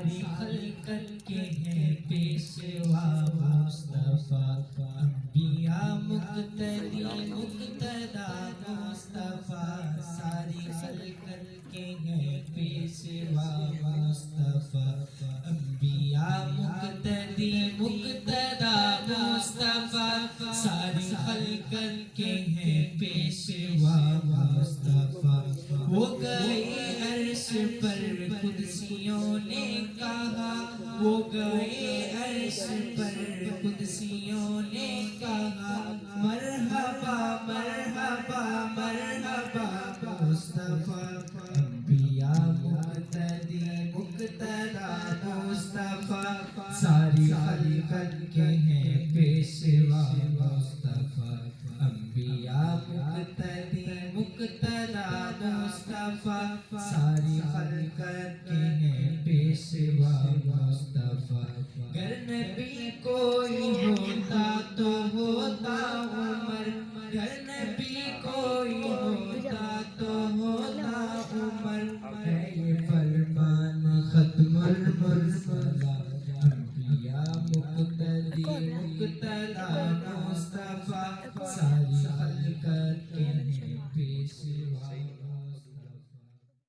ساری خلقت کے ہیں پیشوا مصطفیٰ، انبیاء مقتدی مقتدا مصطفیٰ، ساری خلقت کے ہیں پیشوا مصطفیٰ، انبیاء مقتدی مقتدا مصطفیٰ، ساری خلقت کے ہیں پیشوا مصطفیٰ۔ وہ گئے عرش پر قدسیوں نے کہا، وہ گئے عرش پر قدسیوں نے کہا، مرحبا مرحبا مرحبا مصطفیٰ، انبیاء مقتدی مقتدا مصطفیٰ، ساری خلقت کے ہیں پیشوا مصطفیٰ، انبیاء مقتدی مقتدا مصطفیٰ، ساری خلقت کے ہیں پیشوا مصطفیٰ۔ گر نبی کوئی ہوتا تو ہوتا عمر، گر نبی کوئی ہوتا تو ہوتا عمر، ہے یہ فرمان ختم المرسلہ، انبیاء مقتدی مقتدا مصطفیٰ، ساری خلقت کے ہیں پیشوا